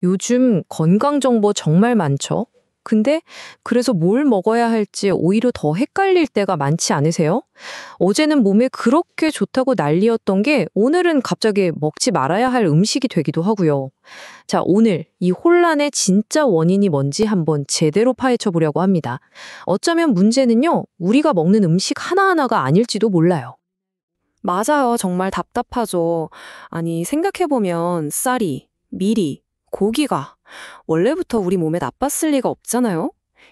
요즘 건강 정보 정말 많죠? 근데 그래서 뭘 먹어야 할지 오히려 더 헷갈릴 때가 많지 않으세요? 어제는 몸에 그렇게 좋다고 난리였던 게 오늘은 갑자기 먹지 말아야 할 음식이 되기도 하고요. 자, 오늘 이 혼란의 진짜 원인이 뭔지 한번 제대로 파헤쳐 보려고 합니다. 어쩌면 문제는요, 우리가 먹는 음식 하나하나가 아닐지도 몰라요. 맞아요. 정말 답답하죠. 아니, 생각해보면 쌀이, 밀이, 고기가 원래부터 우리 몸에 나빴을 리가 없잖아요?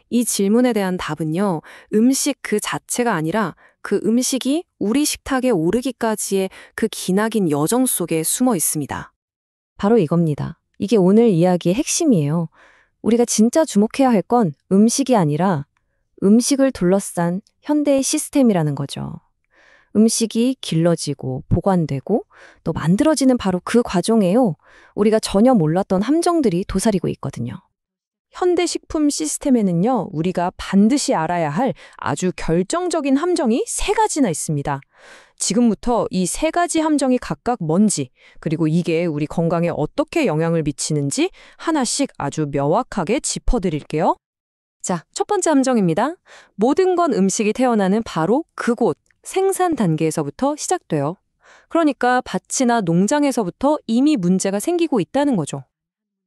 이 질문에 대한 답은요, 음식 그 자체가 아니라 그 음식이 우리 식탁에 오르기까지의 그 기나긴 여정 속에 숨어 있습니다. 바로 이겁니다. 이게 오늘 이야기의 핵심이에요. 우리가 진짜 주목해야 할 건 음식이 아니라 음식을 둘러싼 현대의 시스템이라는 거죠. 음식이 길러지고 보관되고 또 만들어지는 바로 그 과정에요. 우리가 전혀 몰랐던 함정들이 도사리고 있거든요. 현대식품 시스템에는요, 우리가 반드시 알아야 할 아주 결정적인 함정이 세 가지나 있습니다. 지금부터 이 세 가지 함정이 각각 뭔지, 그리고 이게 우리 건강에 어떻게 영향을 미치는지 하나씩 아주 명확하게 짚어드릴게요. 자, 첫 번째 함정입니다. 모든 건 음식이 태어나는 바로 그곳, 생산 단계에서부터 시작돼요. 그러니까 밭이나 농장에서부터 이미 문제가 생기고 있다는 거죠.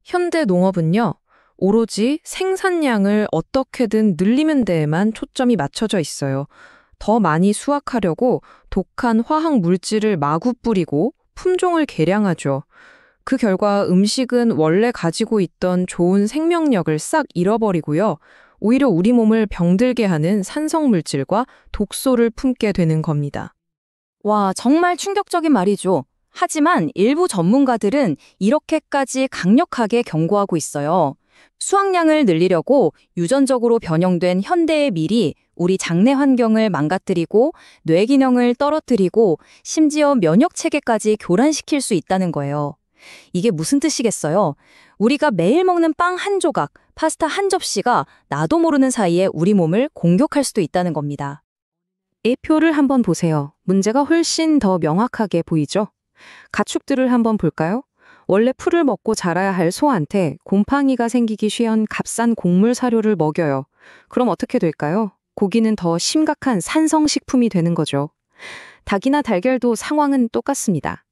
현대 농업은요, 오로지 생산량을 어떻게든 늘리는 데에만 초점이 맞춰져 있어요. 더 많이 수확하려고 독한 화학 물질을 마구 뿌리고 품종을 개량하죠. 그 결과 음식은 원래 가지고 있던 좋은 생명력을 싹 잃어버리고요. 오히려 우리 몸을 병들게 하는 산성 물질과 독소를 품게 되는 겁니다. 와, 정말 충격적인 말이죠. 하지만 일부 전문가들은 이렇게까지 강력하게 경고하고 있어요. 수확량을 늘리려고 유전적으로 변형된 현대의 밀이 우리 장내 환경을 망가뜨리고 뇌 기능을 떨어뜨리고 심지어 면역 체계까지 교란시킬 수 있다는 거예요. 이게 무슨 뜻이겠어요? 우리가 매일 먹는 빵 한 조각, 파스타 한 접시가 나도 모르는 사이에 우리 몸을 공격할 수도 있다는 겁니다. 이 표를 한번 보세요. 문제가 훨씬 더 명확하게 보이죠? 가축들을 한번 볼까요? 원래 풀을 먹고 자라야 할 소한테 곰팡이가 생기기 쉬운 값싼 곡물 사료를 먹여요. 그럼 어떻게 될까요? 고기는 더 심각한 산성식품이 되는 거죠. 닭이나 달걀도 상황은 똑같습니다.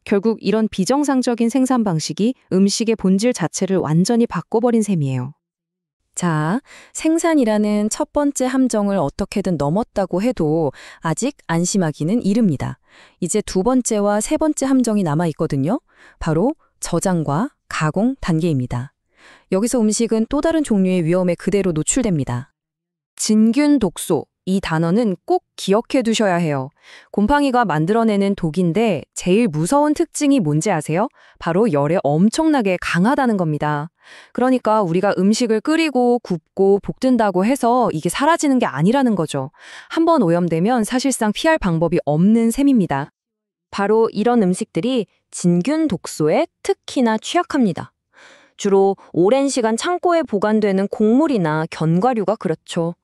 결국 이런 비정상적인 생산 방식이 음식의 본질 자체를 완전히 바꿔버린 셈이에요. 자, 생산이라는 첫 번째 함정을 어떻게든 넘었다고 해도 아직 안심하기는 이릅니다. 이제 두 번째와 세 번째 함정이 남아 있거든요. 바로 저장과 가공 단계입니다. 여기서 음식은 또 다른 종류의 위험에 그대로 노출됩니다. 진균 독소, 이 단어는 꼭 기억해 두셔야 해요. 곰팡이가 만들어내는 독인데 제일 무서운 특징이 뭔지 아세요? 바로 열에 엄청나게 강하다는 겁니다. 그러니까 우리가 음식을 끓이고 굽고 볶든다고 해서 이게 사라지는 게 아니라는 거죠. 한번 오염되면 사실상 피할 방법이 없는 셈입니다. 바로 이런 음식들이 진균 독소에 특히나 취약합니다. 주로 오랜 시간 창고에 보관되는 곡물이나 견과류가 그렇죠.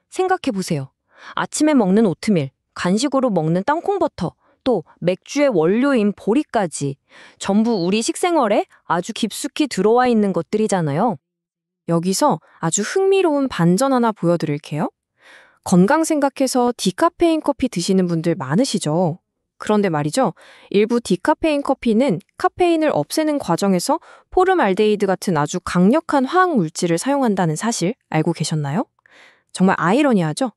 생각해 보세요. 아침에 먹는 오트밀, 간식으로 먹는 땅콩버터, 또 맥주의 원료인 보리까지 전부 우리 식생활에 아주 깊숙이 들어와 있는 것들이잖아요. 여기서 아주 흥미로운 반전 하나 보여드릴게요. 건강 생각해서 디카페인 커피 드시는 분들 많으시죠? 그런데 말이죠. 일부 디카페인 커피는 카페인을 없애는 과정에서 포름알데히드 같은 아주 강력한 화학 물질을 사용한다는 사실 알고 계셨나요? 정말 아이러니하죠?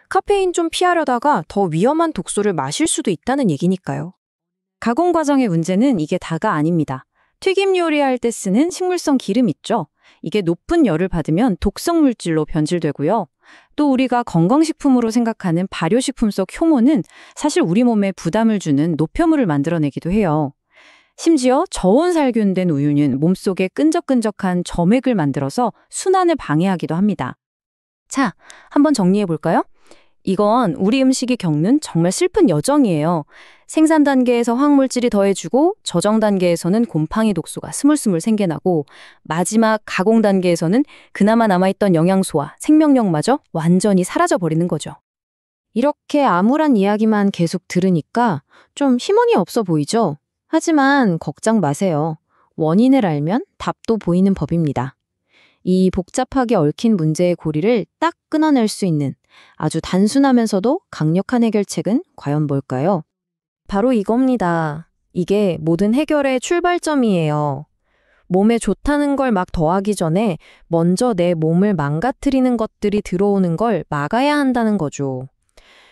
카페인 좀 피하려다가 더 위험한 독소를 마실 수도 있다는 얘기니까요. 가공 과정의 문제는 이게 다가 아닙니다. 튀김 요리할 때 쓰는 식물성 기름 있죠? 이게 높은 열을 받으면 독성 물질로 변질되고요. 또 우리가 건강식품으로 생각하는 발효식품 속 효모는 사실 우리 몸에 부담을 주는 노폐물을 만들어내기도 해요. 심지어 저온 살균된 우유는 몸속에 끈적끈적한 점액을 만들어서 순환을 방해하기도 합니다. 자, 한번 정리해 볼까요? 이건 우리 음식이 겪는 정말 슬픈 여정이에요. 생산 단계에서 화학물질이 더해지고 저장 단계에서는 곰팡이 독소가 스물스물 생겨나고 마지막 가공 단계에서는 그나마 남아있던 영양소와 생명력마저 완전히 사라져버리는 거죠. 이렇게 암울한 이야기만 계속 들으니까 좀 희망이 없어 보이죠? 하지만 걱정 마세요. 원인을 알면 답도 보이는 법입니다. 이 복잡하게 얽힌 문제의 고리를 딱 끊어낼 수 있는 아주 단순하면서도 강력한 해결책은 과연 뭘까요? 바로 이겁니다. 이게 모든 해결의 출발점이에요. 몸에 좋다는 걸 막 더하기 전에 먼저 내 몸을 망가뜨리는 것들이 들어오는 걸 막아야 한다는 거죠.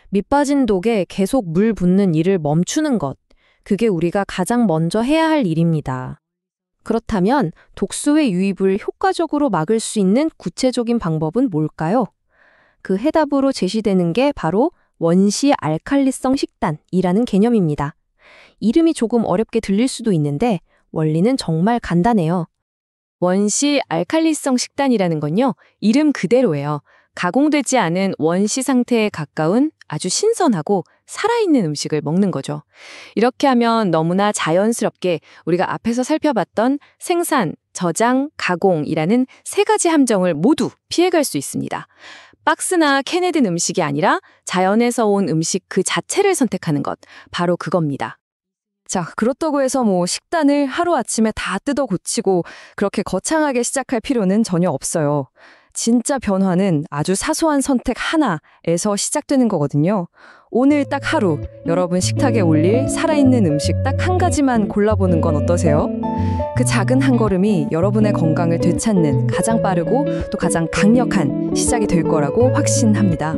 밑 빠진 독에 계속 물 붓는 일을 멈추는 것. 그게 우리가 가장 먼저 해야 할 일입니다. 그렇다면 독소의 유입을 효과적으로 막을 수 있는 구체적인 방법은 뭘까요? 그 해답으로 제시되는 게 바로 원시 알칼리성 식단이라는 개념입니다. 이름이 조금 어렵게 들릴 수도 있는데 원리는 정말 간단해요. 원시 알칼리성 식단이라는 건요, 이름 그대로예요. 가공되지 않은 원시 상태에 가까운 아주 신선하고 살아있는 음식을 먹는 거죠. 이렇게 하면 너무나 자연스럽게 우리가 앞에서 살펴봤던 생산, 저장, 가공이라는 세 가지 함정을 모두 피해갈 수 있습니다. 박스나 캔에 든 음식이 아니라 자연에서 온 음식 그 자체를 선택하는 것, 바로 그겁니다. 자, 그렇다고 해서 식단을 하루아침에 다 뜯어 고치고 그렇게 거창하게 시작할 필요는 전혀 없어요. 진짜 변화는 아주 사소한 선택 하나에서 시작되는 거거든요. 오늘 딱 하루 여러분 식탁에 올릴 살아있는 음식 딱 한 가지만 골라보는 건 어떠세요? 그 작은 한 걸음이 여러분의 건강을 되찾는 가장 빠르고 또 가장 강력한 시작이 될 거라고 확신합니다.